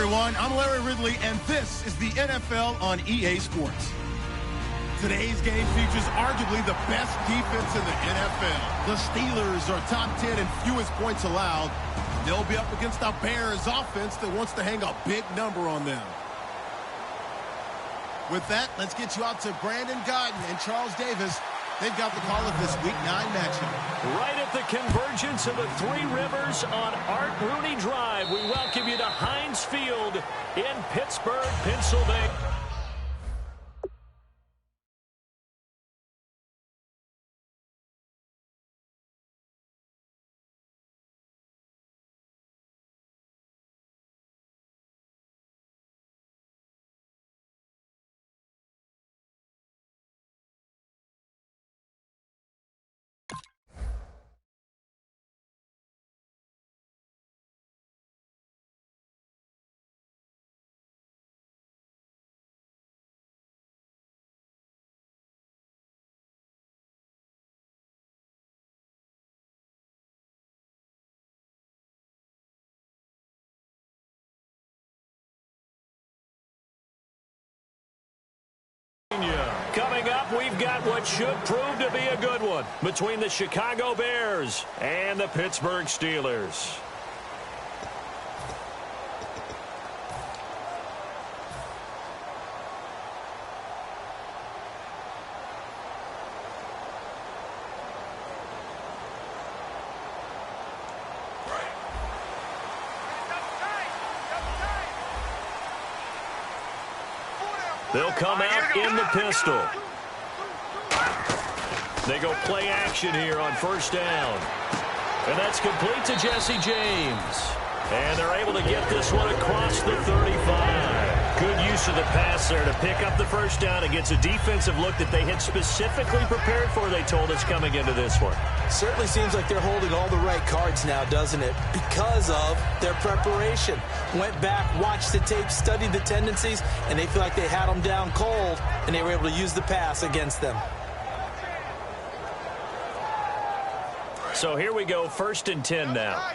everyone. I'm Larry Ridley, and this is the NFL on EA Sports. Today's game features arguably the best defense in the NFL. The Steelers are top 10 in fewest points allowed. They'll be up against a Bears offense that wants to hang a big number on them. With that, let's get you out to Brandon Gaudin and Charles Davis. They've got the call of this Week 9 matchup. Right at the convergence of the Three Rivers on Art Rooney Drive, we welcome you to Heinz Field in Pittsburgh, Pennsylvania. Coming up, we've got what should prove to be a good one between the Chicago Bears and the Pittsburgh Steelers. They'll come out in the pistol. They go play action here on first down. And that's complete to Jesse James. And they're able to get this one across the 35. Good use of the pass there to pick up the first down against a defensive look that they had specifically prepared for, they told us, coming into this one. Certainly seems like they're holding all the right cards now, doesn't it? Because of their preparation. Went back, watched the tape, studied the tendencies, and they feel like they had them down cold, and they were able to use the pass against them. So here we go, 1st and 10 now.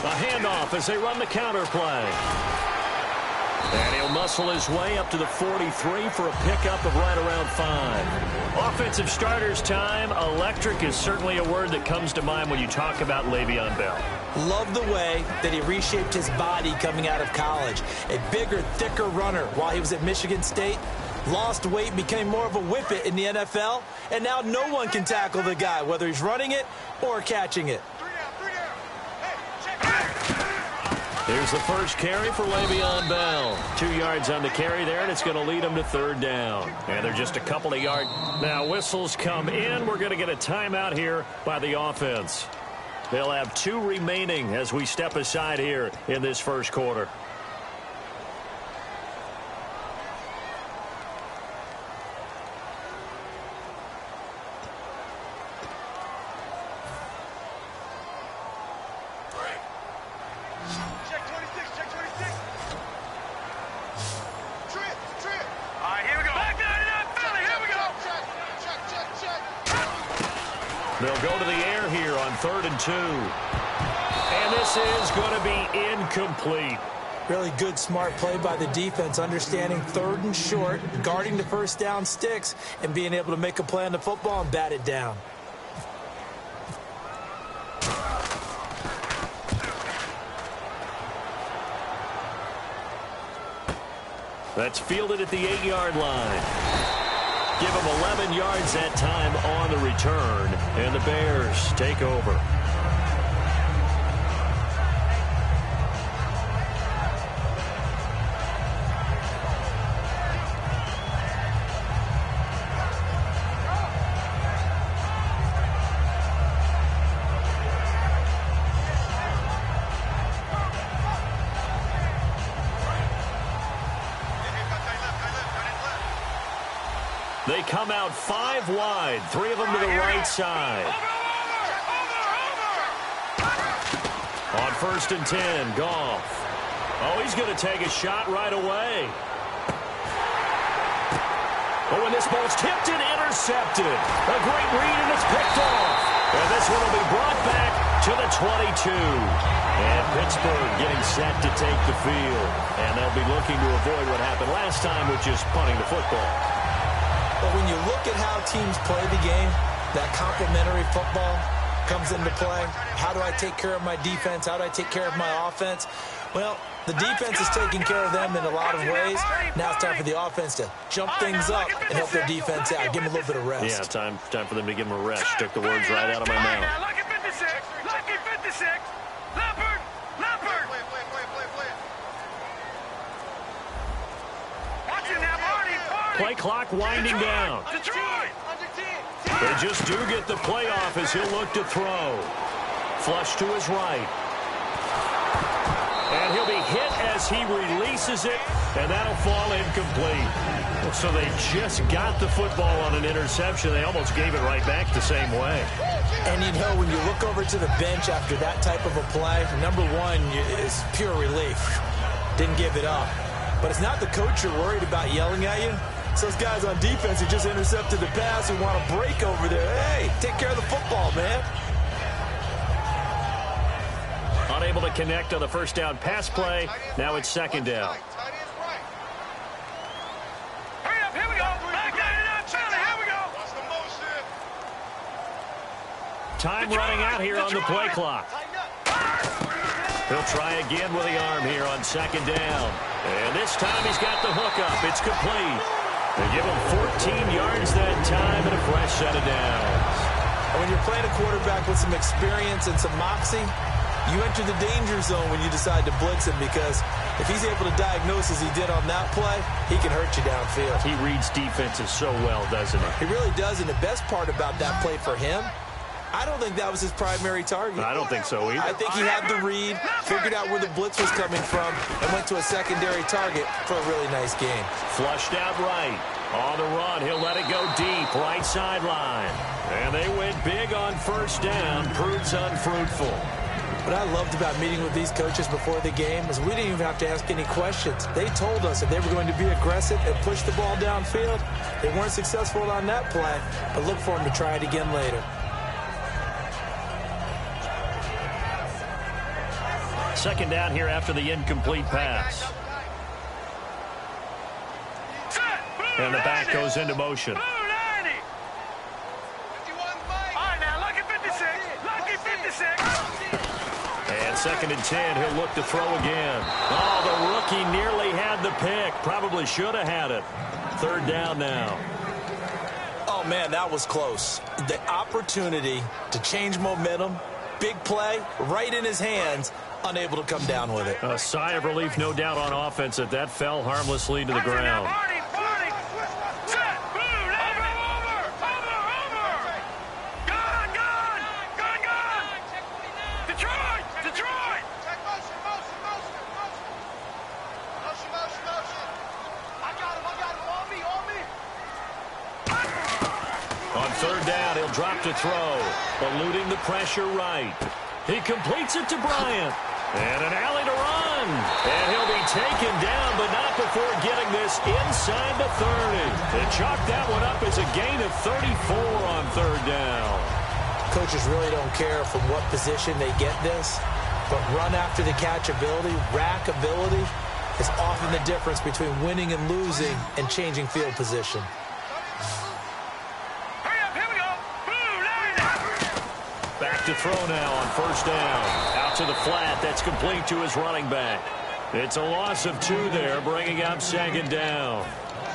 A handoff as they run the counter play. And he'll muscle his way up to the 43 for a pickup of right around 5. Offensive starters time. Electric is certainly a word that comes to mind when you talk about Le'Veon Bell. Love the way that he reshaped his body coming out of college. A bigger, thicker runner while he was at Michigan State. Lost weight, became more of a whippet in the NFL. And now no one can tackle the guy, whether he's running it or catching it. Here's the first carry for Le'Veon Bell. 2 yards on the carry there, and it's going to lead him to 3rd down. And they're just a couple of yards. Now whistles come in. We're going to get a timeout here by the offense. They'll have 2 remaining as we step aside here in this first quarter. They'll go to the air here on 3rd and 2. And this is going to be incomplete. Really good, smart play by the defense, understanding 3rd and short, guarding the first down sticks, and being able to make a play on the football and bat it down. That's fielded at the 8-yard line. Give them 11 yards that time on the return, and the Bears take over. They come out 5 wide, 3 of them to the right side. On 1st and 10, Goff. Oh, he's going to take a shot right away. Oh, and this ball's tipped and intercepted. A great read, and it's picked off. And this one will be brought back to the 22. And Pittsburgh getting set to take the field. And they'll be looking to avoid what happened last time, which is punting the football. But when you look at how teams play the game, that complementary football comes into play. How do I take care of my defense? How do I take care of my offense? Well, the defense is taking care of them in a lot of ways. Now it's time for the offense to jump things up and help their defense out. Give them a little bit of rest. Yeah, time for them to give them a rest. Took the words right out of my mouth. Lucky 56. Lucky 56. Leopard. Leopard. Watching that party. Play clock winding down. Detroit. They just do get the playoff as he'll look to throw. Flush to his right. And he'll be hit as he releases it, and that'll fall incomplete. So they just got the football on an interception. They almost gave it right back the same way. And you know, when you look over to the bench after that type of a play, number one is pure relief. Didn't give it up. But it's not the coach you're worried about yelling at you. It's those guys on defense who just intercepted the pass who want to break over there. Hey, take care of the football, man. Unable to connect on the first down pass play. Now it's second down. Hurry up, here we go. Back down it up, Charlie, here we go. Time running out here on the play clock. He'll try again with the arm here on second down. And this time he's got the hook up. It's complete. They give him 14 yards that time and a fresh set of downs. And when you're playing a quarterback with some experience and some moxie, you enter the danger zone when you decide to blitz him, because if he's able to diagnose as he did on that play, he can hurt you downfield. He reads defenses so well, doesn't he? He really does, and the best part about that play for him, I don't think that was his primary target. I don't think so either. I think he had the read, figured out where the blitz was coming from, and went to a secondary target for a really nice game. Flushed out right. On the run, he'll let it go deep, right sideline. And they went big on first down. Proves unfruitful. What I loved about meeting with these coaches before the game is we didn't even have to ask any questions. They told us if they were going to be aggressive and push the ball downfield. They weren't successful on that play, but look for them to try it again later. Second down here after the incomplete pass. And the back goes into motion. All right, now, lucky 56. Lucky 56. And second and 10, he'll look to throw again. Oh, the rookie nearly had the pick. Probably should have had it. Third down now. Oh, man, that was close. The opportunity to change momentum, big play, right in his hands, unable to come down with it. A sigh of relief, no doubt, on offense that that fell harmlessly to the ground. Third down, he'll drop to throw. Eluding the pressure right. He completes it to Bryant. And an alley to run. And he'll be taken down, but not before getting this inside the 30. They chalk that one up as a gain of 34 on third down. Coaches really don't care from what position they get this, but run after the catch ability, rack ability, is often the difference between winning and losing and changing field position. Back to throw now on first down. Out to the flat. That's complete to his running back. It's a loss of 2 there, bringing up second down.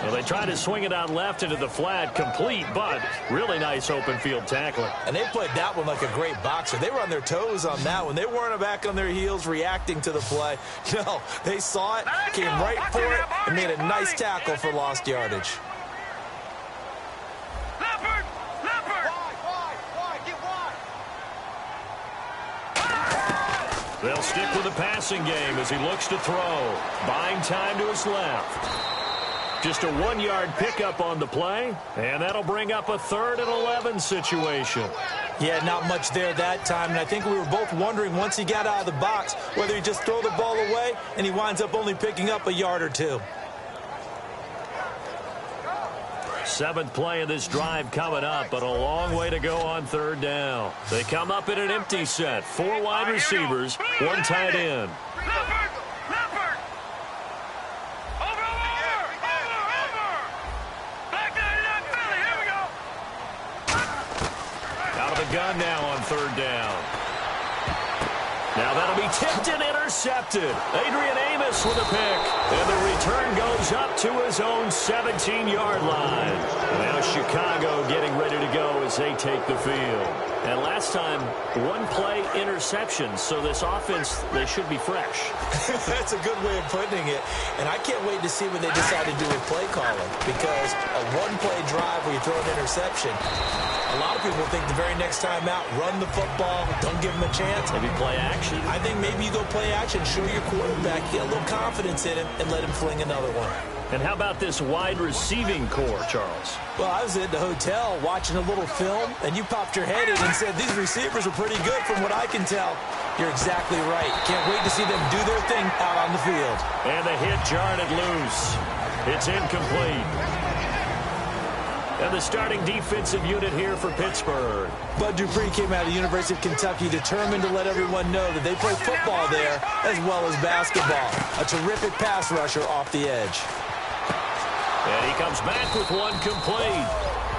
Well, they tried to swing it out left into the flat, complete, but really nice open field tackling. And they played that one like a great boxer. They were on their toes on that one. They weren't back on their heels reacting to the play. No, they saw it, came right for it, and made a nice tackle for lost yardage. They'll stick with the passing game as he looks to throw. Buying time to his left. Just a 1-yard pickup on the play, and that'll bring up a 3rd and 11 situation. Yeah, not much there that time, and I think we were both wondering once he got out of the box whether he'd just throw the ball away, and he winds up only picking up a yard or 2. Seventh play of this drive coming up, but a long way to go on third down. They come up in an empty set. 4 wide receivers, 1 tight end. Leopard! Over! Back 99 Philly, here we go! Out of the gun now on third down. Now that'll be tipped and intercepted. Adrian Amos with a pick. And the return goes up to his own 17-yard line. Now Chicago getting ready to go as they take the field. And last time, 1 play interception. So this offense, they should be fresh. That's a good way of putting it. And I can't wait to see what they decide to do with play calling. Because a 1-play drive where you throw an interception, a lot of people think the very next time out, run the football, don't give him a chance. Maybe play action. I think maybe you go play action, show your quarterback, get a little confidence in him, and let him fling another one. And how about this wide receiving core, Charles? Well, I was at the hotel watching a little film, and you popped your head in and said, these receivers are pretty good from what I can tell. You're exactly right. Can't wait to see them do their thing out on the field. And the hit jarred it loose. It's incomplete. And the starting defensive unit here for Pittsburgh. Bud Dupree came out of the University of Kentucky determined to let everyone know that they play football there as well as basketball. A terrific pass rusher off the edge. And he comes back with 1 complete.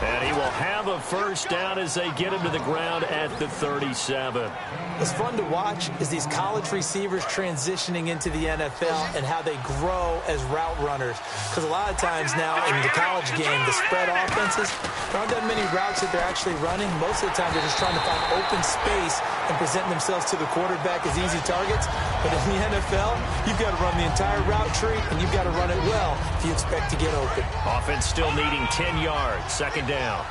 And he will have a first down as they get him to the ground at the 37. What's fun to watch is these college receivers transitioning into the NFL and how they grow as route runners. Because a lot of times now in the college game, the spread offenses, there aren't that many routes that they're actually running. Most of the time, they're just trying to find open space and present themselves to the quarterback as easy targets. But in the NFL, you've got to run the entire route tree, and you've got to run it well if you expect to get open. Offense still needing 10 yards. Second down.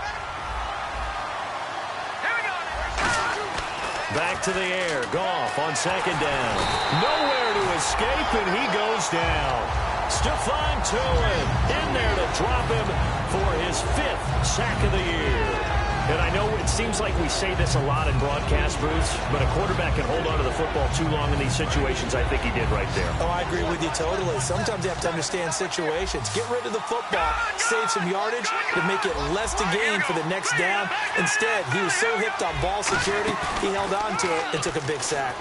Back to the air. Goff on second down. Nowhere to escape, and he goes down. Stephon Tuitt in there to drop him for his 5th sack of the year. And I know it seems like we say this a lot in broadcast booths, but a quarterback can hold on to the football too long in these situations. I think he did right there. Oh, I agree with you totally. Sometimes you have to understand situations. Get rid of the football, save some yardage to make it less to gain for the next down. Instead, he was so hipped on ball security, he held on to it and took a big sack.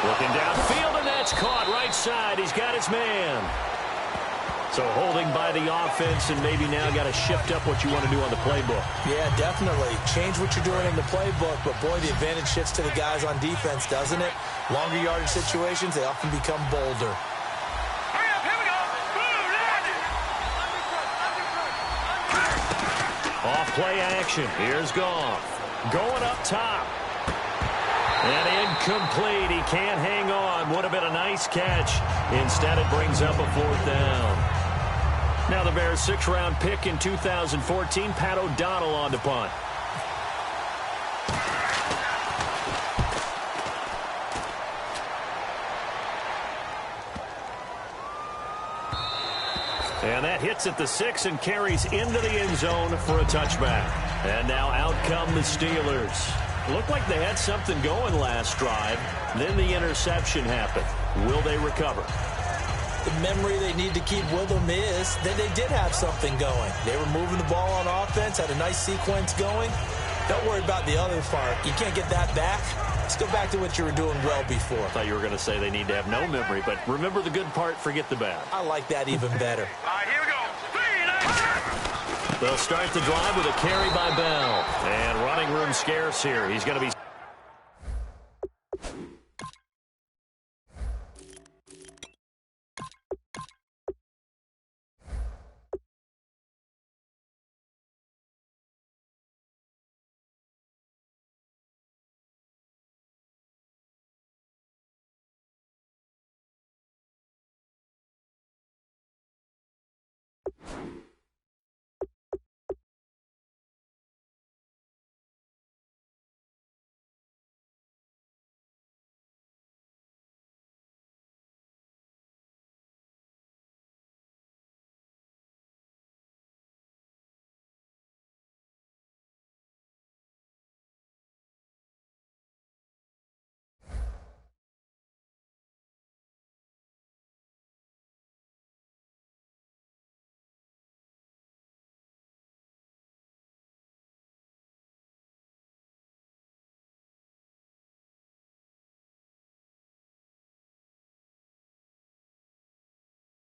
Looking downfield, and that's caught right side. He's got his man. So holding by the offense, and maybe now got to shift up what you want to do on the playbook. Yeah, definitely. Change what you're doing in the playbook, but boy, the advantage shifts to the guys on defense, doesn't it? Longer yardage situations, they often become bolder. Hurry up, here we go! Off play action. Here's Goff. Going up top. And incomplete. He can't hang on. Would have been a nice catch. Instead, it brings up a 4th down. Now the Bears' 6th-round pick in 2014, Pat O'Donnell on to punt. And that hits at the 6 and carries into the end zone for a touchback. And now out come the Steelers. Looked like they had something going last drive. Then the interception happened. Will they recover? The memory they need to keep with them is that they did have something going. They were moving the ball on offense, had a nice sequence going. Don't worry about the other part. You can't get that back. Let's go back to what you were doing well before. I thought you were going to say they need to have no memory, but remember the good part, forget the bad. I like that even better. All right, here we go. 3, 9, They'll start the drive with a carry by Bell. And running room scarce here. He's going to be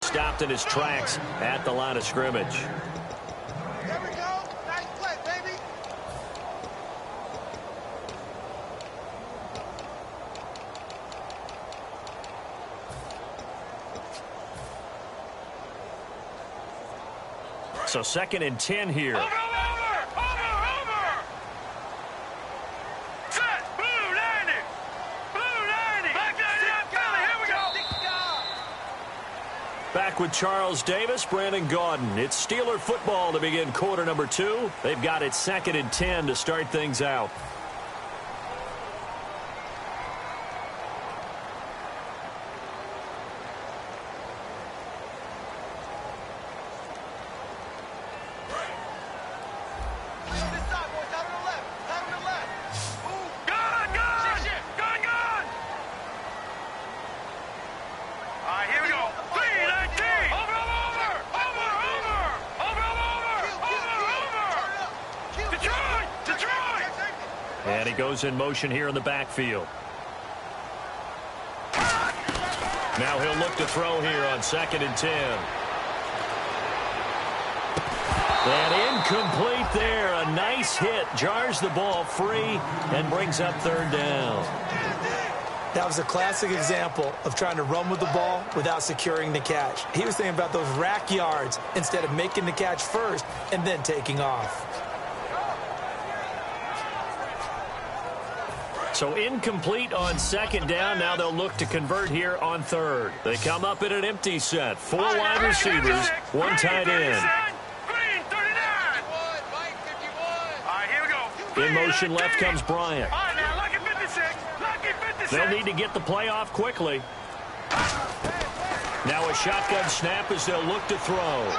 stopped in his tracks at the line of scrimmage. There we go. Nice play, baby. So 2nd and 10 here. Over. Set. Blue 90. Back down, Philly. Here we go. Back with Charles Davis, Brandon Gaudin. It's Steeler football to begin quarter number 2. They've got it 2nd and 10 to start things out. And he goes in motion here in the backfield. Now he'll look to throw here on 2nd and 10. And incomplete there. A nice hit. Jars the ball free and brings up 3rd down. That was a classic example of trying to run with the ball without securing the catch. He was thinking about those rack yards instead of making the catch first and then taking off. So incomplete on 2nd down. Now they'll look to convert here on 3rd. They come up in an empty set. 4 wide receivers, 1 tight end. Green 39. All right, here we go. In motion left comes Bryant. All right, now, lucky 56. Lucky 56. They'll need to get the play off quickly. Now a shotgun snap as they'll look to throw.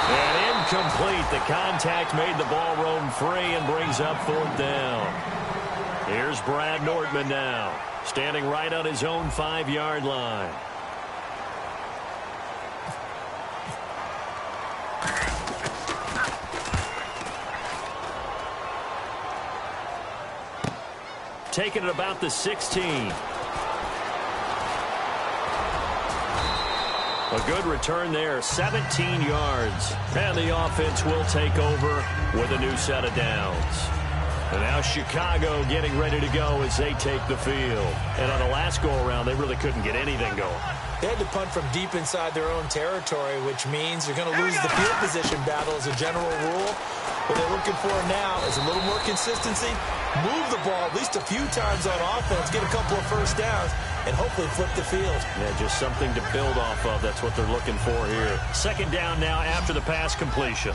And incomplete. The contact made the ball roam free and brings up 4th down. Here's Brad Nordman now, standing right on his own 5-yard line. Taking it about the 16. A good return there, 17 yards. And the offense will take over with a new set of downs. And now Chicago getting ready to go as they take the field. And on the last go-around, they really couldn't get anything going. They had to punt from deep inside their own territory, which means you're going to lose the field position battle as a general rule. What they're looking for now is a little more consistency, move the ball at least a few times on offense, get a couple of first downs, and hopefully flip the field. Yeah, just something to build off of. That's what they're looking for here. 2nd down now after the pass completion.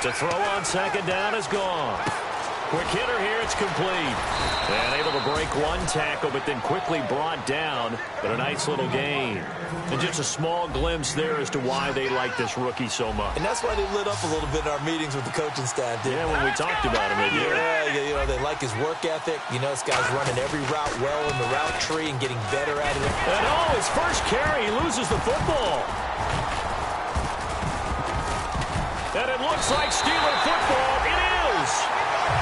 To throw on 2nd down is gone. Quick hitter here, it's complete. And able to break 1 tackle, but then quickly brought down. But a nice little gain. And just a small glimpse there as to why they like this rookie so much. And that's why they lit up a little bit in our meetings with the coaching staff. Yeah, when we talked about him. Yeah, you know, they like his work ethic. You know, this guy's running every route well in the route tree and getting better at it. And his first carry, he loses the football. And it looks like Steeler football. It is.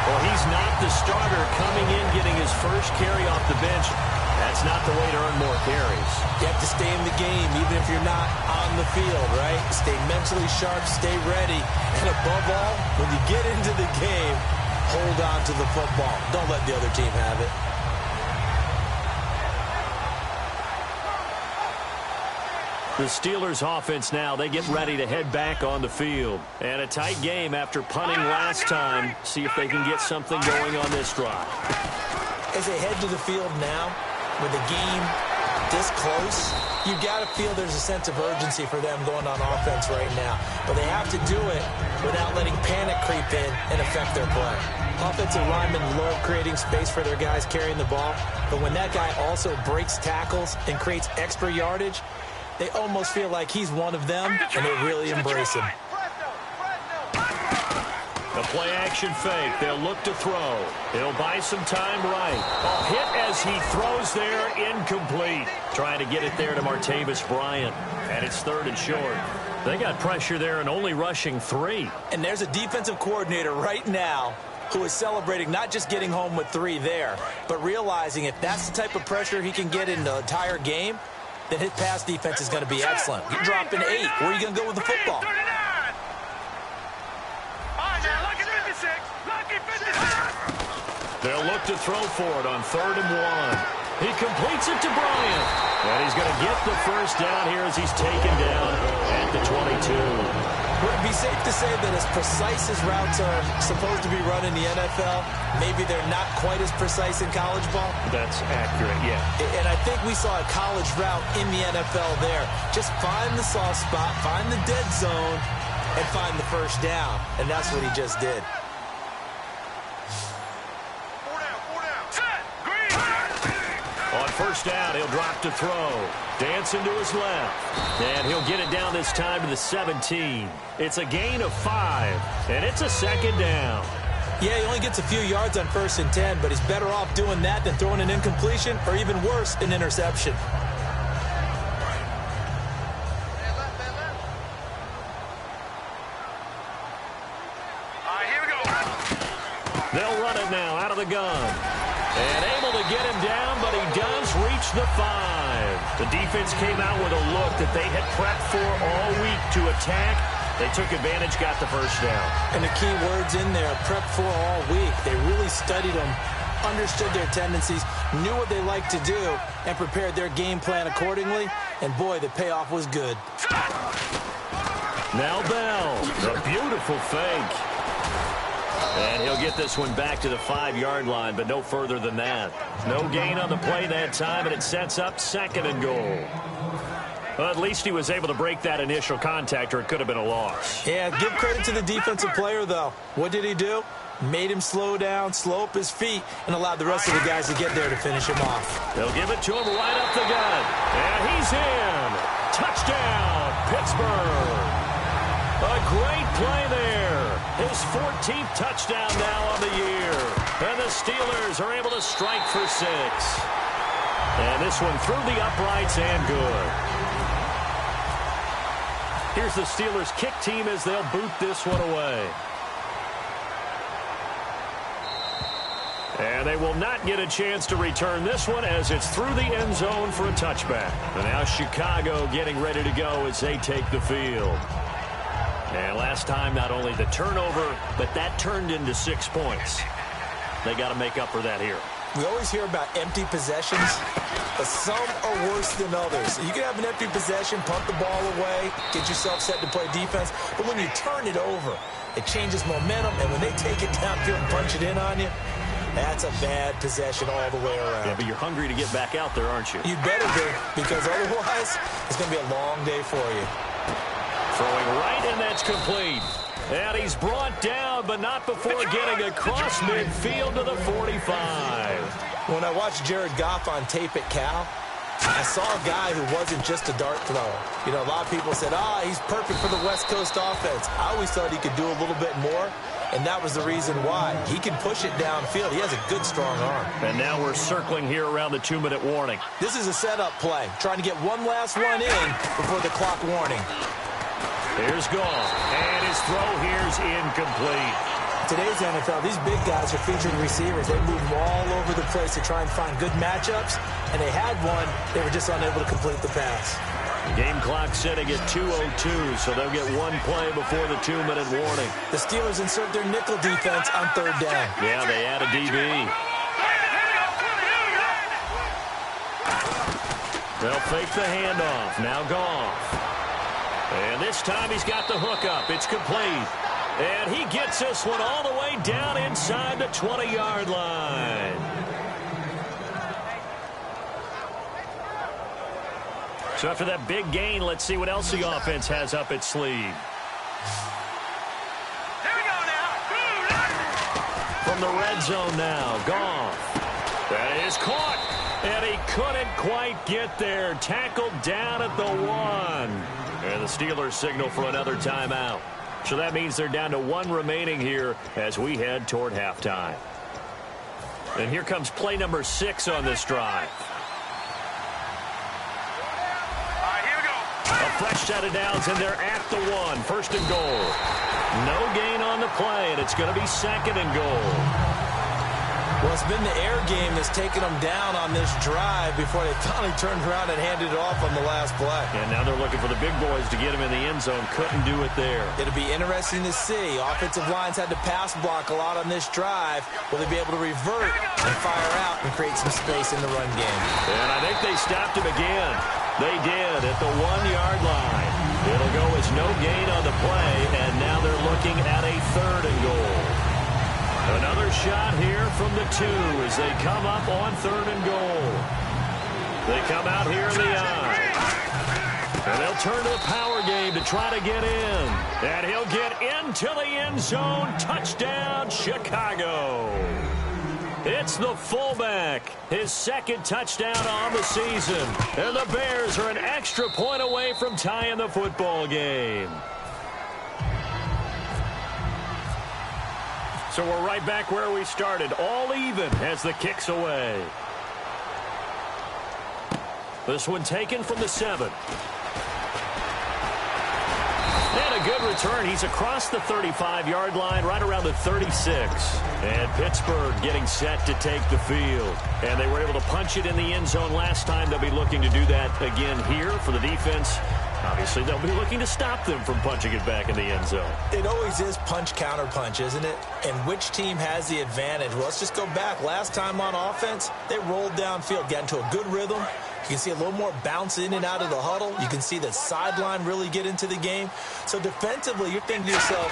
Well, he's not the starter coming in, getting his first carry off the bench. That's not the way to earn more carries. You have to stay in the game, even if you're not on the field, right? Stay mentally sharp, stay ready. And above all, when you get into the game, hold on to the football. Don't let the other team have it. The Steelers offense now, they get ready to head back on the field. And a tight game after punting last time. See if they can get something going on this drive. As they head to the field now, with the game this close, you got to feel there's a sense of urgency for them going on offense right now. But they have to do it without letting panic creep in and affect their play. Offensive linemen love creating space for their guys carrying the ball. But when that guy also breaks tackles and creates extra yardage, they almost feel like he's one of them, and they really embrace him. A play-action fake. They'll look to throw. He'll buy some time right. A hit as he throws there, incomplete. Trying to get it there to Martavis Bryant. And it's 3rd and short. They got pressure there and only rushing 3. And there's a defensive coordinator right now who is celebrating not just getting home with 3 there, but realizing if that's the type of pressure he can get in the entire game, then his pass defense is going to be excellent. You're dropping 8. Where are you going to go with the football? They'll look to throw for it on 3rd and 1. He completes it to Bryant. And he's going to get the first down here as he's taken down at the 22. Would it be safe to say that as precise as routes are supposed to be run in the NFL, maybe they're not quite as precise in college ball? That's accurate, yeah. And I think we saw a college route in the NFL there. Just find the soft spot, find the dead zone, and find the first down. And that's what he just did. On first down, he'll drop to throw. Dancing to his left. And he'll get it down this time to the 17. It's a gain of 5, and it's a 2nd down. Yeah, he only gets a few yards on 1st and 10, but he's better off doing that than throwing an incompletion, or even worse, an interception. Here we go. They'll run it now out of the gun. And able to get him down, but he does reach the 5. The defense came out with a look that they had prepped for all week to attack. They took advantage, got the first down. And the key words in there, prep for all week. They really studied them, understood their tendencies, knew what they liked to do, and prepared their game plan accordingly. And boy, the payoff was good. Now Bell, a beautiful fake. And he'll get this one back to the 5-yard line, but no further than that. No gain on the play that time, and it sets up 2nd and goal. Well, at least he was able to break that initial contact, or it could have been a loss. Yeah, give credit to the defensive player, though. What did he do? Made him slow down, slow up his feet, and allowed the rest of the guys to get there to finish him off. They'll give it to him right up the gut. And he's in. Touchdown, Pittsburgh. A great play there. His 14th touchdown now on the year. And the Steelers are able to strike for 6. And this one through the uprights and good. Here's the Steelers kick team as they'll boot this one away. And they will not get a chance to return this one as it's through the end zone for a touchback. And now Chicago getting ready to go as they take the field. And last time, not only the turnover, but that turned into 6 points. They got to make up for that here. We always hear about empty possessions, but some are worse than others. You can have an empty possession, punt the ball away, get yourself set to play defense, but when you turn it over, it changes momentum, and when they take it downfield and punch it in on you, that's a bad possession all the way around. Yeah, but you're hungry to get back out there, aren't you? You better be, because otherwise, it's going to be a long day for you. Throwing right, and that's complete. And he's brought down, but not before getting across midfield to the 45. When I watched Jared Goff on tape at Cal, I saw a guy who wasn't just a dart thrower. You know, a lot of people said, he's perfect for the West Coast offense. I always thought he could do a little bit more, and that was the reason why. He can push it downfield. He has a good, strong arm. And now we're circling here around the 2-minute warning. This is a setup play, trying to get one last one in before the clock warning. Here's Goff, and his throw here's incomplete. Today's NFL, these big guys are featuring receivers. They move all over the place to try and find good matchups, and they had one. They were just unable to complete the pass. Game clock setting at 2:02, so they'll get one play before the 2-minute warning. The Steelers insert their nickel defense on 3rd down. Yeah, they add a DB. They'll fake the handoff. Now Goff. And this time he's got the hookup. It's complete. And he gets this one all the way down inside the 20-yard line. So after that big gain, let's see what else the offense has up its sleeve. Here we go now. From the red zone now, Goff. That is caught. And he couldn't quite get there. Tackled down at the 1. And the Steelers signal for another timeout. So that means they're down to 1 remaining here as we head toward halftime. And here comes play number 6 on this drive. Here we go. A fresh set of downs, and they're at the 1. First and goal. No gain on the play, and it's going to be second and goal. Well, it's been the air game that's taken them down on this drive before they finally turned around and handed it off on the last play. And now they're looking for the big boys to get him in the end zone. Couldn't do it there. It'll be interesting to see. Offensive lines had to pass block a lot on this drive. Will they be able to revert and fire out and create some space in the run game? And I think they stopped him again. They did at the 1-yard line. It'll go as no gain on the play, and now they're looking at a third and goal. Another shot here from the 2 as they come up on third and goal. They come out here in the eye. And they'll turn to the power game to try to get in. And he'll get into the end zone. Touchdown, Chicago. It's the fullback, his second touchdown on the season. And the Bears are an extra point away from tying the football game. So we're right back where we started, all even as the kick's away. This one taken from the 7. And a good return. He's across the 35-yard line, right around the 36. And Pittsburgh getting set to take the field. And they were able to punch it in the end zone last time. They'll be looking to do that again here for the defense. Obviously, they'll be looking to stop them from punching it back in the end zone. It always is punch-counter-punch, isn't it? And which team has the advantage? Well, let's just go back. Last time on offense, they rolled downfield, got into a good rhythm. You can see a little more bounce in and out of the huddle. You can see the sideline really get into the game. So defensively, you're thinking to yourself,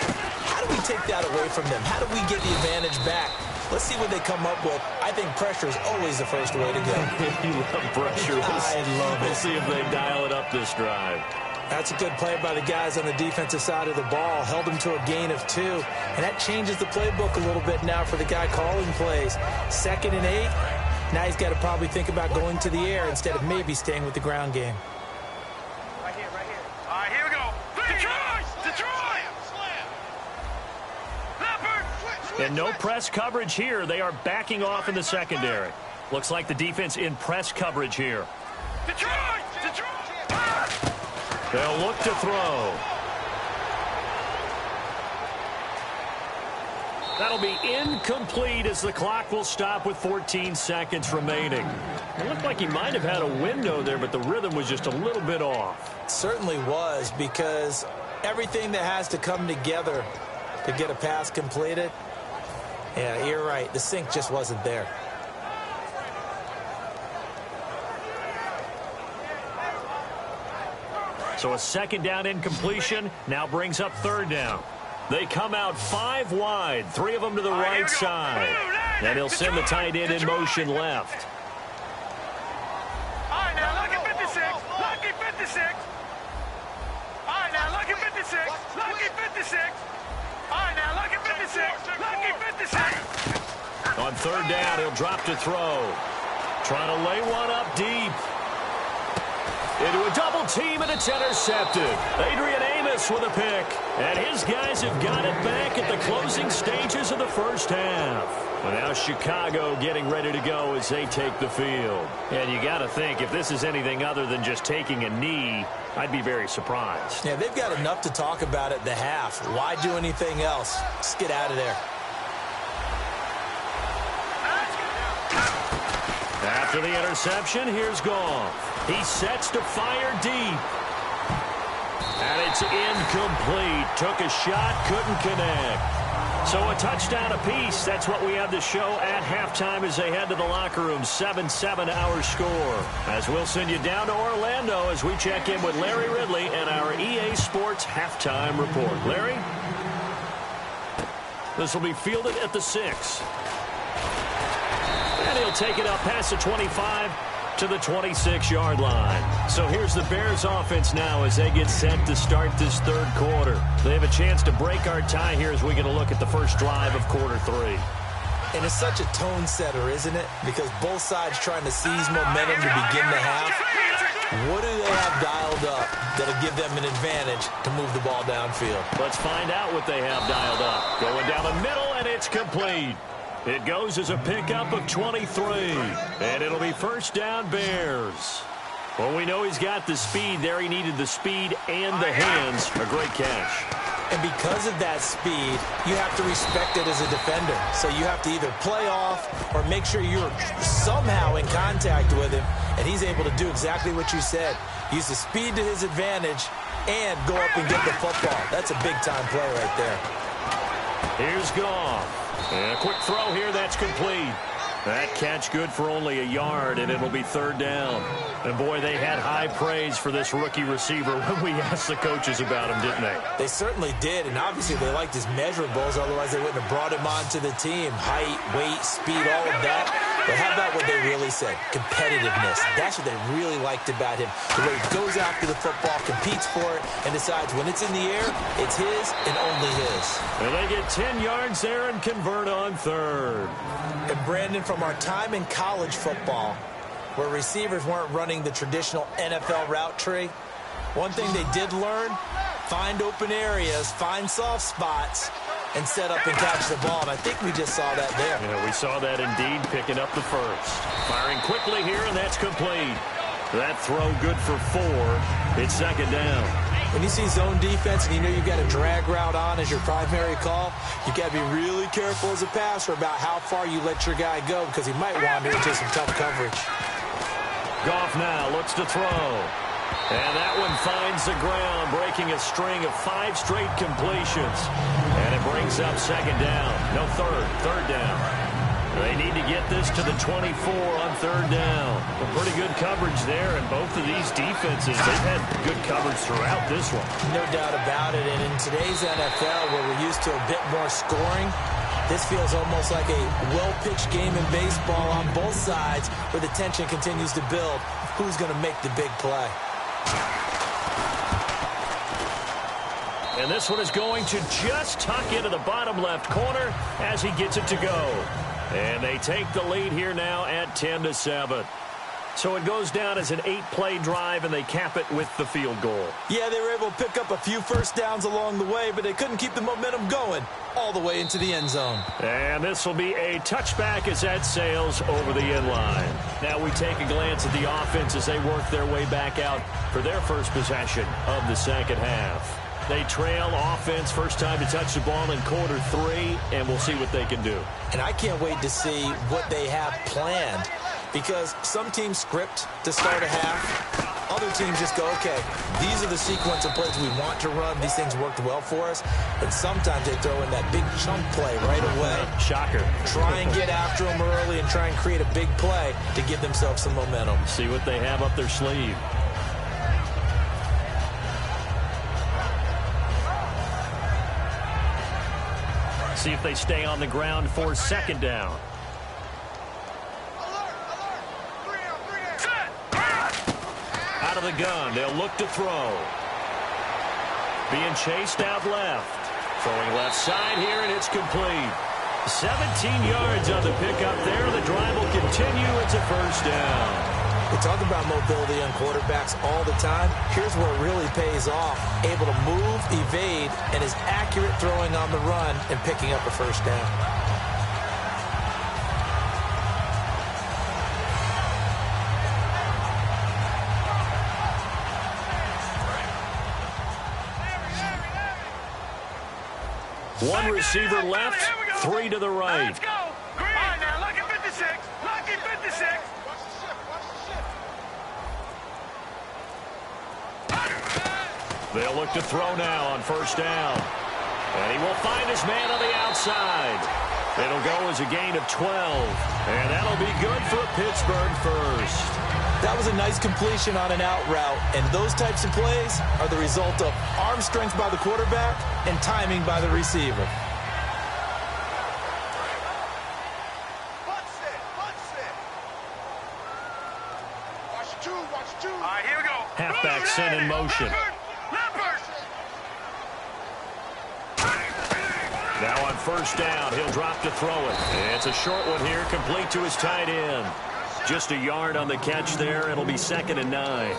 how do we take that away from them? How do we get the advantage back? Let's see what they come up with. I think pressure is always the first way to go. You love pressure. I love it. We'll see if they dial it up this drive. That's a good play by the guys on the defensive side of the ball. Held them to a gain of 2. And that changes the playbook a little bit now for the guy calling plays. 2nd and 8. Now he's got to probably think about going to the air instead of maybe staying with the ground game. Right here, right here. All right, here we go. Detroit! Detroit! Leopard! And no press coverage here. They are backing off in the secondary. Looks like the defense in press coverage here. Detroit! Detroit! They'll look to throw. That'll be incomplete as the clock will stop with 14 seconds remaining. It looked like he might have had a window there, but the rhythm was just a little bit off. It certainly was, because everything that has to come together to get a pass completed, yeah, you're right. The sync just wasn't there. So a second down incompletion now brings up third down. They come out 5 wide, 3 of them to the right side. And he'll send the tight end in motion left. All right, now look at 56. Lucky 56. All right, now look at 56. Lucky 56. All right, now look at 56. Lucky 56. On third down, he'll drop to throw. Trying to lay one up deep. Into a double team, and it's intercepted. Adrian Amos with a pick. And his guys have got it back at the closing stages of the first half. And now Chicago getting ready to go as they take the field. And you got to think, if this is anything other than just taking a knee, I'd be very surprised. Yeah, they've got enough to talk about at the half. Why do anything else? Just get out of there. After the interception, here's Goff. He sets to fire deep. And it's incomplete. Took a shot, couldn't connect. So a touchdown apiece. That's what we have to show at halftime as they head to the locker room. 7-7 our score. As we'll send you down to Orlando as we check in with Larry Ridley and our EA Sports halftime report. Larry? This will be fielded at the 6. And he'll take it up past the 25 to the 26-yard line. So here's the Bears offense now as they get set to start this third quarter. They have a chance to break our tie here as we get a look at the first drive of quarter 3. And it's such a tone setter, isn't it? Because both sides trying to seize momentum to begin the half. What do they have dialed up that'll give them an advantage to move the ball downfield? Let's find out what they have dialed up. Going down the middle, and it's complete. It goes as a pickup of 23. And it'll be first down Bears. Well, we know he's got the speed there. He needed the speed and the hands. A great catch. And because of that speed, you have to respect it as a defender. So you have to either play off or make sure you're somehow in contact with him. And he's able to do exactly what you said. Use the speed to his advantage and go up and get the football. That's a big-time play right there. Here's Goff. And a quick throw here. That's complete. That catch good for only a yard, and it'll be third down. And, boy, they had high praise for this rookie receiver when we asked the coaches about him, didn't they? They certainly did, and obviously they liked his measurables. Otherwise, they wouldn't have brought him onto the team. Height, weight, speed, all of that. But how about what they really said? Competitiveness. That's what they really liked about him. The way he goes after the football, competes for it, and decides when it's in the air, it's his and only his. And they get 10 yards there and convert on third. And, Brandon, from our time in college football, where receivers weren't running the traditional NFL route tree, one thing they did learn, find open areas, find soft spots, and set up and catch the ball. And I think we just saw that there. Yeah, we saw that indeed, picking up the first. Firing quickly here, and that's complete. That throw good for 4. It's second down. When you see zone defense and you know you've got a drag route on as your primary call, you've got to be really careful as a passer about how far you let your guy go because he might wander into some tough coverage. Goff now looks to throw. And that one finds the ground, breaking a string of 5 straight completions. And it brings up second down. No, third down. They need to get this to the 24 on third down. A pretty good coverage there, and both of these defenses, they've had good coverage throughout this one. No doubt about it, and in today's NFL, where we're used to a bit more scoring, this feels almost like a well-pitched game in baseball on both sides, where the tension continues to build. Who's going to make the big play? And this one is going to just tuck into the bottom left corner as he gets it to go. And they take the lead here now at 10-7. So it goes down as an 8-play drive, and they cap it with the field goal. Yeah, they were able to pick up a few first downs along the way, but they couldn't keep the momentum going all the way into the end zone. And this will be a touchback as that sails over the end line. Now we take a glance at the offense as they work their way back out for their first possession of the second half. They trail offense, first time to touch the ball in quarter 3, and we'll see what they can do. And I can't wait to see what they have planned, because some teams script to start a half. Other teams just go, okay, these are the sequence of plays we want to run. These things worked well for us. And sometimes they throw in that big chunk play right away. Shocker. Try and get after them early and try and create a big play to give themselves some momentum. See what they have up their sleeve. See if they stay on the ground for second down. Out of the gun, they'll look to throw. Being chased out left. Throwing left side here, and it's complete. 17 yards on the pickup there. The drive will continue. It's a first down. We talk about mobility on quarterbacks all the time. Here's where it really pays off. Able to move, evade, and is accurate throwing on the run and picking up a first down. One receiver left, 3 to the right. Let's go. All right, now, lucky 56. Lucky 56. They'll look to throw now on first down. And he will find his man on the outside. It'll go as a gain of 12. And that'll be good for a Pittsburgh first. That was a nice completion on an out route, and those types of plays are the result of arm strength by the quarterback and timing by the receiver. All right, here we go. Halfback sent in motion. Now on first down, he'll drop to throw it. It's a short one here, complete to his tight end. Just a yard on the catch there. It'll be 2nd and 9.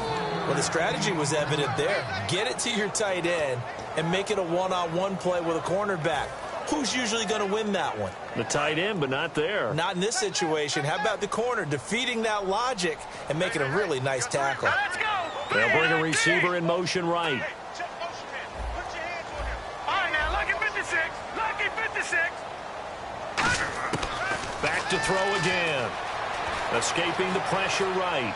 Well, the strategy was evident there. Get it to your tight end and make it a one-on-one play with a cornerback. Who's usually going to win that one? The tight end, but not there. Not in this situation. How about the corner defeating that logic and making a really nice tackle? Let's go. They'll bring a receiver in motion right. All right, now, lucky 56. Lucky 56. Back to throw again. Escaping the pressure right.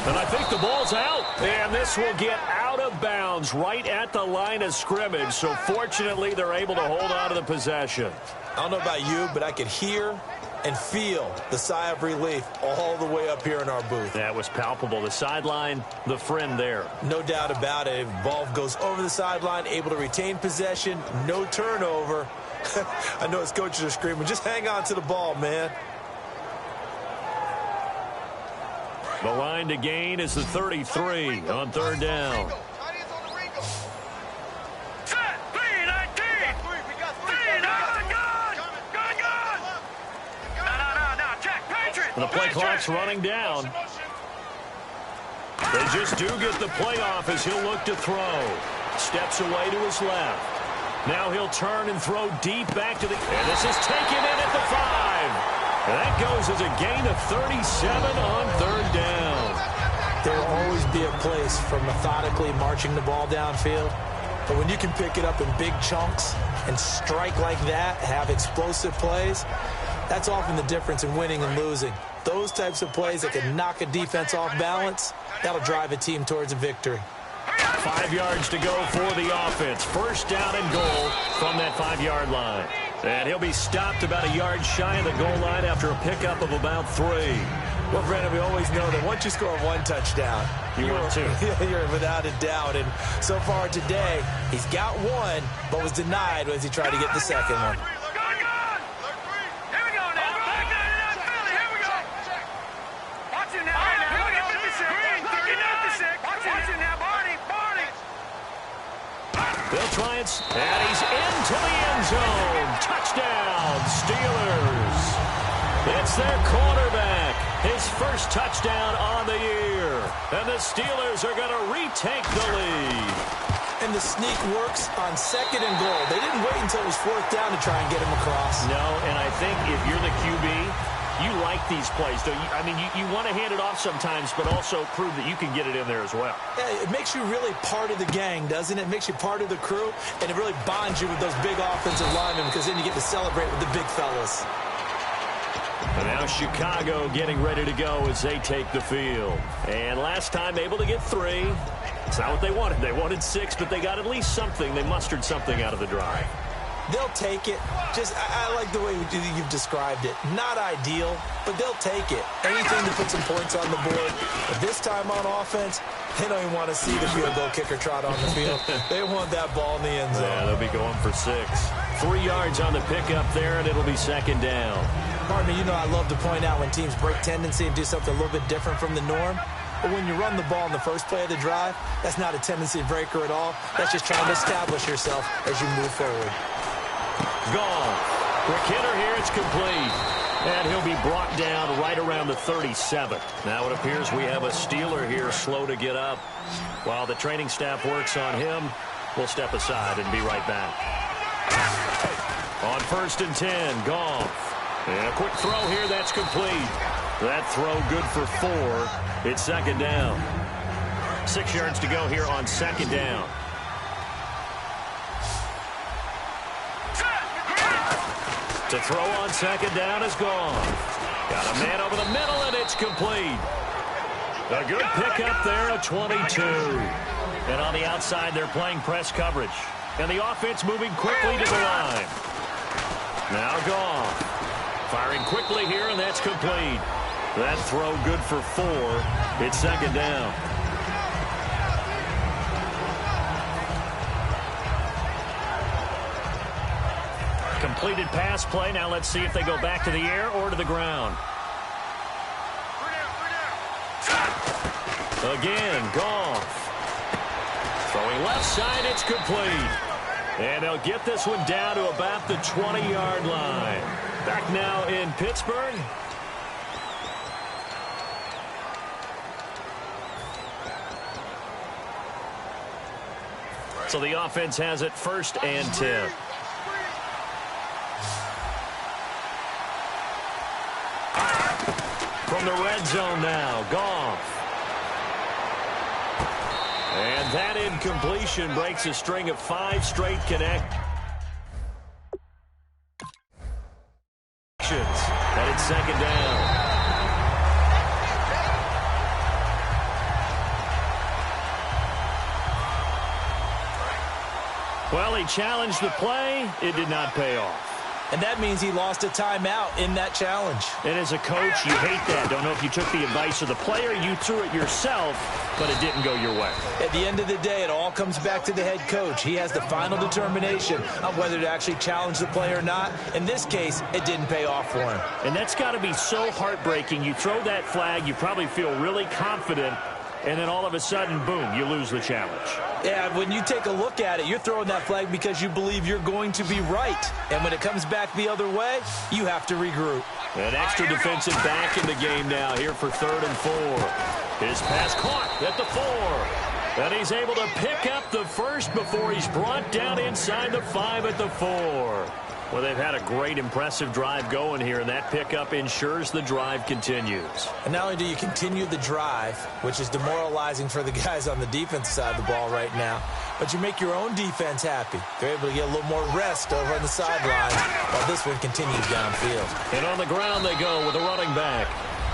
And I think the ball's out. And this will get out of bounds right at the line of scrimmage. So fortunately, they're able to hold on to the possession. I don't know about you, but I could hear and feel the sigh of relief all the way up here in our booth. That was palpable. The sideline, the friend there. No doubt about it. If the ball goes over the sideline, able to retain possession, no turnover. I know his coaches are screaming, just hang on to the ball, man. The line to gain is the 33 on third down. Set. 3-19. 3-9. Gun. No. Jack, Patriot. And the play clock's running down. They just do get the play off as he'll look to throw. Steps away to his left. Now he'll turn and throw deep back to the... And this is taken in at the 5. And that goes as a gain of 37 on third down. There will always be a place for methodically marching the ball downfield. But when you can pick it up in big chunks and strike like that, have explosive plays, that's often the difference in winning and losing. Those types of plays that can knock a defense off balance, that'll drive a team towards a victory. 5 yards to go for the offense. First down and goal from that 5-yard line. And he'll be stopped about a yard shy of the goal line after a pickup of about 3. Well, Brandon, we always know that once you score one touchdown, you're without a doubt. And so far today, he's got one, but was denied as he tried to get the second one. Here we go now. Back down to Philly. Here we go. Watch it now. Look at 56. Lucky 96. Watch it now, Barney. They'll try it, and he's into the end zone. Touchdown, Steelers. It's their quarterback. His first touchdown on the year. And the Steelers are going to retake the lead. And the sneak works on second and goal. They didn't wait until it was fourth down to try and get him across. No, and I think if you're the QB, you like these plays, don't you? I mean, you want to hand it off sometimes, but also prove that you can get it in there as well. Yeah, it makes you really part of the gang, doesn't it? It makes you part of the crew, and it really bonds you with those big offensive linemen because then you get to celebrate with the big fellas. And now Chicago getting ready to go as they take the field. And last time able to get 3. It's not what they wanted. They wanted 6, but they got at least something. They mustered something out of the drive. They'll take it. I like the way you've described it. Not ideal, but they'll take it. Anything to put some points on the board. But this time on offense, they don't even want to see the field goal kicker trot on the field. They want that ball in the end zone. Yeah, they'll be going for 6. 3 yards on the pickup there, and it'll be second down. Partner, you know I love to point out when teams break tendency and do something a little bit different from the norm. But when you run the ball in the first play of the drive, that's not a tendency breaker at all. That's just trying to establish yourself as you move forward. Gone. Quick hitter here, it's complete. And he'll be brought down right around the 37. Now it appears we have a Steeler here slow to get up. While the training staff works on him, we'll step aside and be right back. On 1st and 10, Goff. And a quick throw here, that's complete. That throw good for 4. It's second down. 6 yards to go here on second down. To throw on second down is gone. Got a man over the middle, and it's complete. A good pickup there at 22. And on the outside, they're playing press coverage. And the offense moving quickly to the line. Now Goff. Firing quickly here, and that's complete. That throw good for 4. It's second down. Completed pass play. Now let's see if they go back to the air or to the ground. Again, Goff. Throwing left side, it's complete. And they'll get this one down to about the 20-yard line. Back now in Pittsburgh. So the offense has it 1st and 10. from the red zone now. Goff. And that incompletion breaks a string of 5 straight connections. And it's second down. Well, he challenged the play. It did not pay off. And that means he lost a timeout in that challenge. And as a coach, you hate that. Don't know if you took the advice of the player, you threw it yourself, but it didn't go your way. At the end of the day, it all comes back to the head coach. He has the final determination on whether to actually challenge the play or not. In this case, it didn't pay off for him. And that's got to be so heartbreaking. You throw that flag, you probably feel really confident, and then all of a sudden, boom, you lose the challenge. Yeah, when you take a look at it, you're throwing that flag because you believe you're going to be right. And when it comes back the other way, you have to regroup. An extra defensive back in the game now here for 3rd and 4. His pass caught at the 4. And he's able to pick up the first before he's brought down inside the 5 at the 4. Well, they've had a great, impressive drive going here, and that pickup ensures the drive continues. And not only do you continue the drive, which is demoralizing for the guys on the defensive side of the ball right now, but you make your own defense happy. They're able to get a little more rest over on the sidelines while this one continues downfield. And on the ground they go with a running back.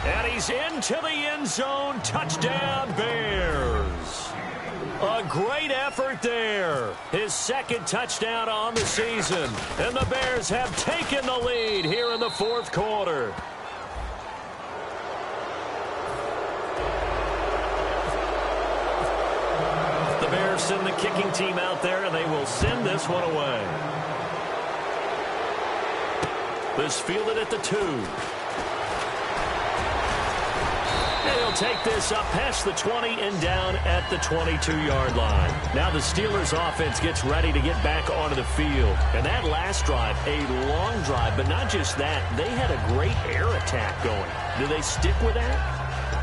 And he's into the end zone. Touchdown, Bears. A great effort there. His 2nd touchdown on the season. And the Bears have taken the lead here in the 4th quarter. The Bears send the kicking team out there, and they will send this one away. This fielded at the 2. He'll take this up past the 20 and down at the 22-yard line. Now the Steelers offense gets ready to get back onto the field. And that last drive, a long drive, but not just that, they had a great air attack going. Do they stick with that?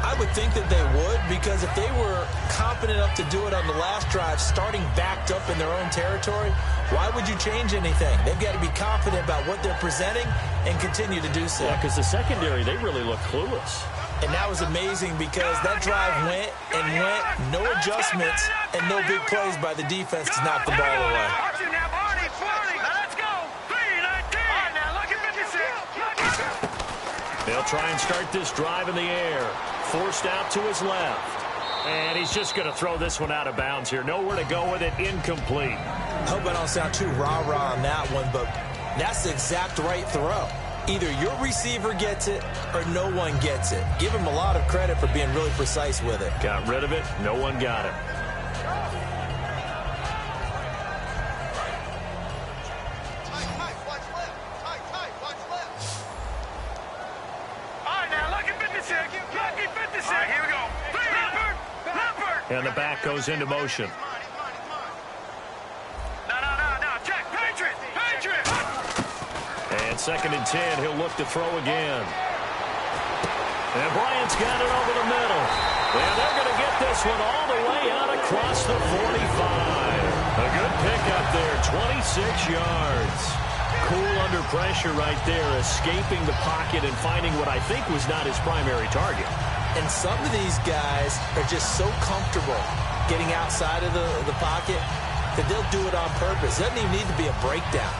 I would think that they would, because if they were confident enough to do it on the last drive, starting backed up in their own territory, why would you change anything? They've got to be confident about what they're presenting and continue to do so. Yeah, because the secondary, they really look clueless. And that was amazing because that drive went and went, no adjustments and no big plays by the defense to knock the ball away. Let's go. 3-19. All right, now look at 56. They'll try and start this drive in the air. Forced out to his left. And he's just going to throw this one out of bounds here. Nowhere to go with it. Incomplete. I hope I don't sound too rah-rah on that one, but that's the exact right throw. Either your receiver gets it or no one gets it. Give him a lot of credit for being really precise with it. Got rid of it. No one got it. All right, now look at 56. Lucky 56. All right, here we go. Leopard. And the back goes into motion. No. Check. Patriot. And 2nd and 10, he'll look to throw again. And Bryant's got it over the middle. And they're going to get this one all the way out across the 45. A good pickup there, 26 yards. Cool under pressure right there, escaping the pocket and finding what I think was not his primary target. And some of these guys are just so comfortable getting outside of the pocket that they'll do it on purpose. It doesn't even need to be a breakdown.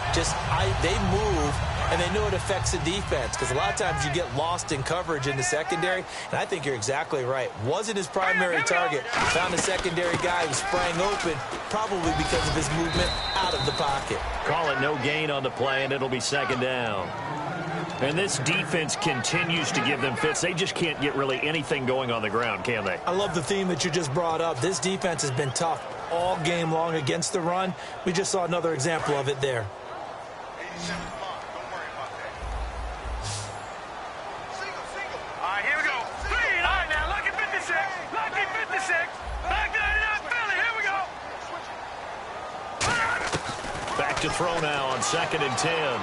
They move, and they know it affects the defense, because a lot of times you get lost in coverage in the secondary, and I think you're exactly right. Wasn't his primary target. Found a secondary guy who sprang open, probably because of his movement out of the pocket. Call it no gain on the play, and it'll be 2nd down. And this defense continues to give them fits. They just can't get really anything going on the ground, can they? I love the theme that you just brought up. This defense has been tough all game long against the run. We just saw another example of it there. All right, here we go. 3. All right, now look at 56. Lucky 56. Back that it up, Philly. Here we go. Back to throw now on 2nd and 10.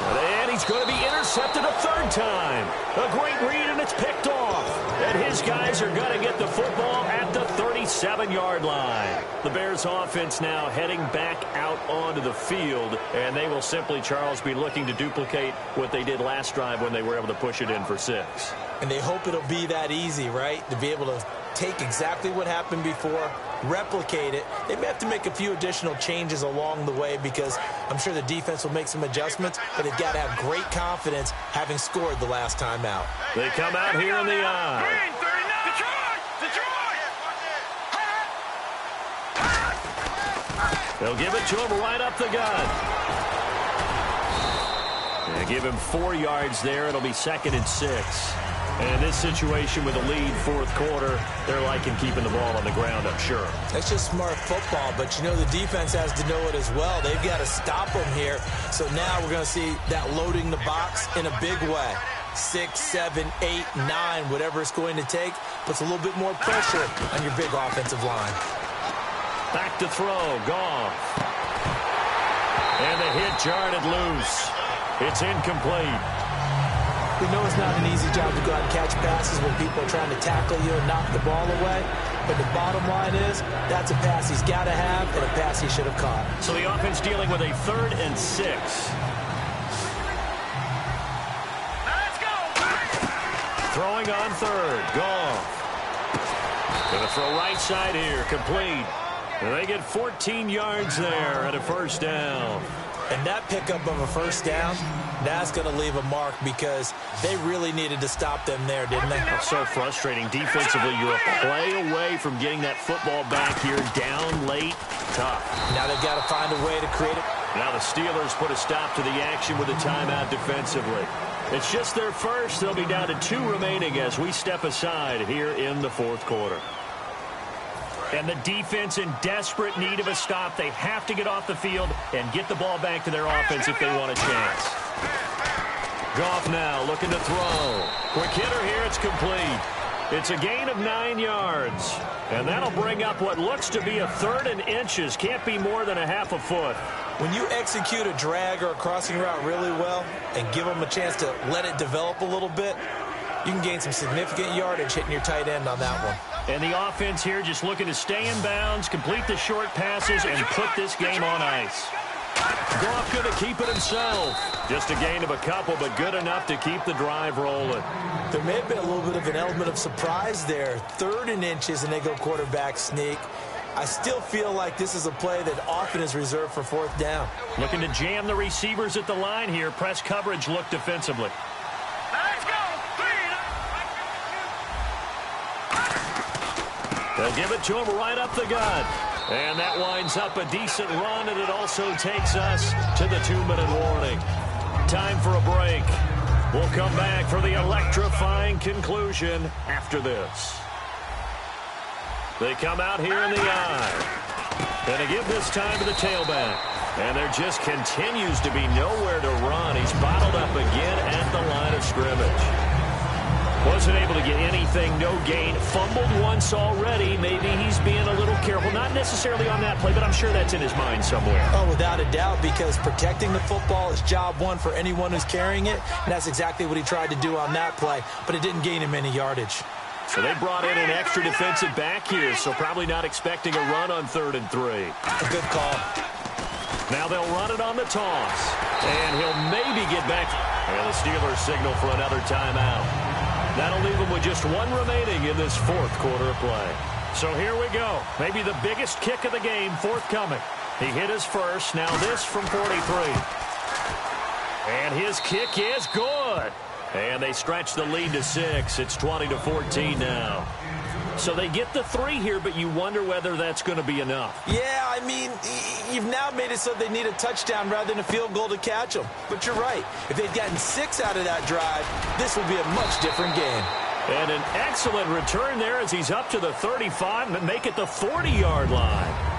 And he's going to be intercepted a third time. A great read, and it's picked off. And his guys are going to get the football at the 37-yard line. The Bears offense now heading back out onto the field, and they will simply, Charles, be looking to duplicate what they did last drive when they were able to push it in for 6. And they hope it'll be that easy, right? To be able to take exactly what happened before, replicate it. They may have to make a few additional changes along the way because I'm sure the defense will make some adjustments, but they've got to have great confidence having scored the last time out. They come out here in the eye. They'll give it to him right up the gut. They give him 4 yards there. It'll be 2nd and 6. And in this situation with a lead, fourth quarter, they're liking keeping the ball on the ground, I'm sure. That's just smart football, but you know the defense has to know it as well. They've got to stop them here. So now we're going to see that loading the box in a big way. 6, 7, 8, 9, whatever it's going to take, puts a little bit more pressure on your big offensive line. Back to throw, Goff. And the hit jarred it loose. It's incomplete. We know it's not an easy job to go out and catch passes when people are trying to tackle you and knock the ball away. But the bottom line is, that's a pass he's got to have and a pass he should have caught. So the offense dealing with a 3rd and 6. Let's go. Throwing on 3rd, Goff. Going to throw right side here, complete. And they get 14 yards there and a first down. And that pickup of a first down, that's going to leave a mark because they really needed to stop them there, didn't they? That's so frustrating. Defensively, you're a play away from getting that football back here down late. Tough. Now they've got to find a way to create it. Now the Steelers put a stop to the action with a timeout defensively. It's just their first. They'll be down to 2 remaining as we step aside here in the fourth quarter. And the defense in desperate need of a stop. They have to get off the field and get the ball back to their offense if they want a chance. Goff now looking to throw. Quick hitter here. It's complete. It's a gain of 9 yards. And that'll bring up what looks to be a 3rd and inches. Can't be more than a half a foot. When you execute a drag or a crossing route really well and give them a chance to let it develop a little bit, you can gain some significant yardage hitting your tight end on that one. And the offense here just looking to stay in bounds, complete the short passes, and put this game on ice. Goff going to keep it himself. Just a gain of a couple, but good enough to keep the drive rolling. There may have been a little bit of an element of surprise there. 3rd and inches, and they go quarterback sneak. I still feel like this is a play that often is reserved for 4th down. Looking to jam the receivers at the line here. Press coverage look defensively. Let's go. They'll give it to him right up the gut. And that winds up a decent run, and it also takes us to the 2-minute warning. Time for a break. We'll come back for the electrifying conclusion after this. They come out here in the eye. And they give this time to the tailback. And there just continues to be nowhere to run. He's bottled up again at the line of scrimmage. Wasn't able to get anything, no gain. Fumbled once already. Maybe he's being a little careful. Not necessarily on that play, but I'm sure that's in his mind somewhere. Oh, without a doubt, because protecting the football is job one for anyone who's carrying it. And that's exactly what he tried to do on that play, but it didn't gain him any yardage. So they brought in an extra defensive back here, so probably not expecting a run on 3rd and 3. A good call. Now they'll run it on the toss. And he'll maybe get back. And the Steelers signal for another timeout. That'll leave them with just 1 remaining in this fourth quarter of play. So here we go. Maybe the biggest kick of the game forthcoming. He hit his first. Now this from 43. And his kick is good. And they stretch the lead to 6. It's 20-14 now. So they get the 3 here, but you wonder whether that's going to be enough. Yeah, I mean, you've now made it so they need a touchdown rather than a field goal to catch them. But you're right. If they'd gotten 6 out of that drive, this would be a much different game. And an excellent return there as he's up to the 35 and make it the 40-yard line.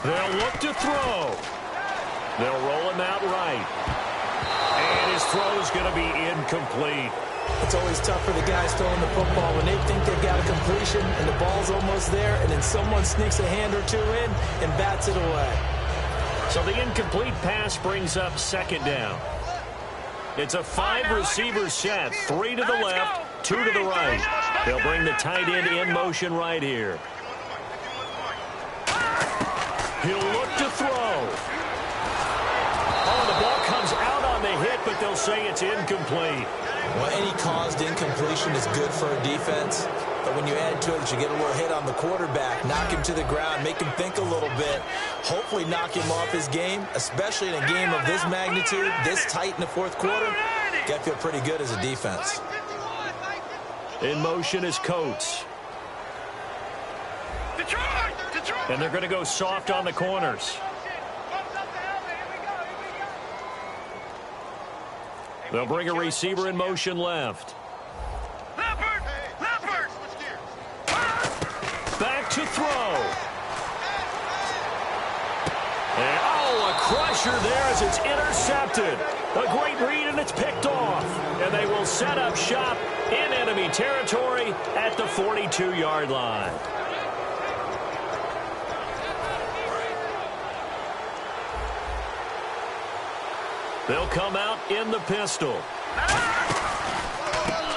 They'll look to throw. They'll roll him out right. And his throw is going to be incomplete. It's always tough for the guys throwing the football when they think they've got a completion and the ball's almost there, and then someone sneaks a hand or two in and bats it away. So the incomplete pass brings up second down. It's a 5-receiver set, 3 to the left, 2 to the right. They'll bring the tight end in motion right here. He'll look to throw. Oh, the ball comes out on the hit, but they'll say it's incomplete. Well, any caused incompletion is good for a defense. But when you add to it that you get a little hit on the quarterback, knock him to the ground, make him think a little bit, hopefully knock him off his game, especially in a game of this magnitude, this tight in the fourth quarter, you got to feel pretty good as a defense. In motion is Coates. And they're going to go soft on the corners. They'll bring a receiver in motion left. Back to throw. And, oh, a crusher there as it's intercepted. A great read, and it's picked off. And they will set up shop in enemy territory at the 42-yard line. They'll come out in the pistol.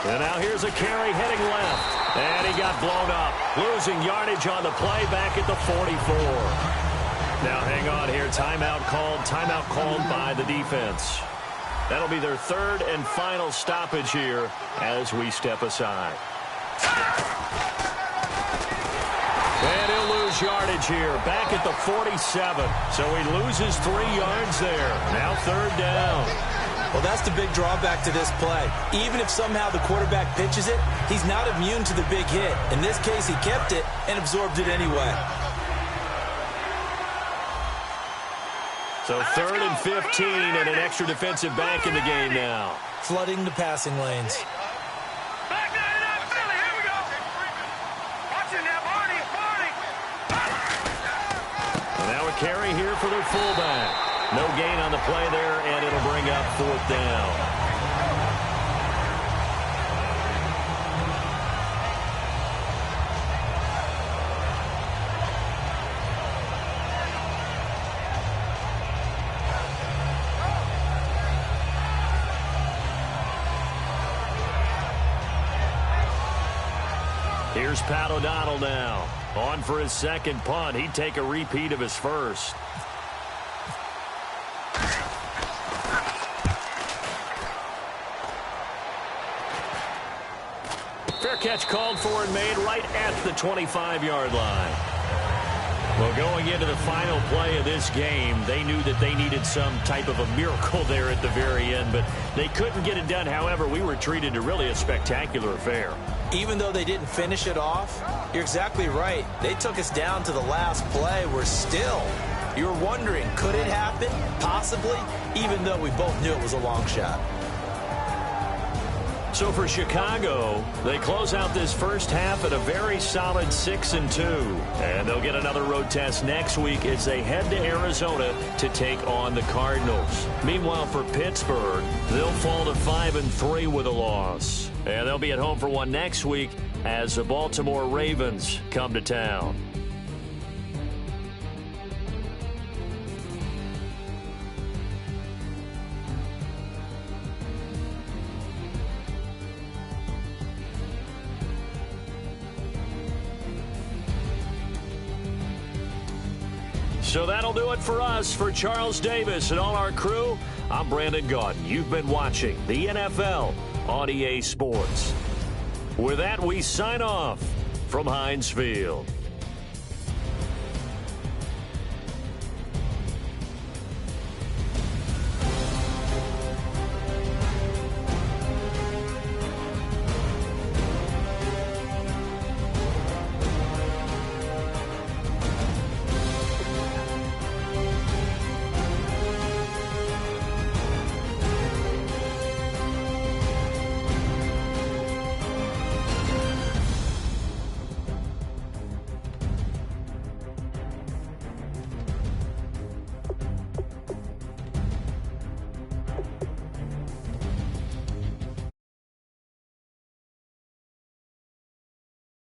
And now here's a carry heading left. And he got blown up. Losing yardage on the play back at the 44. Now hang on here. Timeout called by the defense. That'll be their third and final stoppage here as we step aside. And he'll lose yardage here, back at the 47. So he loses 3 yards there. Now third down. Well, that's the big drawback to this play. Even if somehow the quarterback pitches it, he's not immune to the big hit. In this case, he kept it and absorbed it anyway. So third and 15 and an extra defensive back in the game now. Flooding the passing lanes. Carry here for their fullback. No gain on the play there, and it'll bring up fourth down. Here's Pat O'Donnell now. On for his second punt. He'd take a repeat of his first. Fair catch called for and made right at the 25-yard line. Well, going into the final play of this game, they knew that they needed some type of a miracle there at the very end, but they couldn't get it done. However, we were treated to really a spectacular affair. Even though they didn't finish it off, you're exactly right. They took us down to the last play. We're still, you're wondering, could it happen? Possibly, even though we both knew it was a long shot. So for Chicago, they close out this first half at a very solid 6-2. And they'll get another road test next week as they head to Arizona to take on the Cardinals. Meanwhile, for Pittsburgh, they'll fall to 5-3 with a loss. And they'll be at home for one next week as the Baltimore Ravens come to town. So that'll do it for us. For Charles Davis and all our crew, I'm Brandon Gaudin. You've been watching the NFL on EA Sports. With that, we sign off from Heinz Field.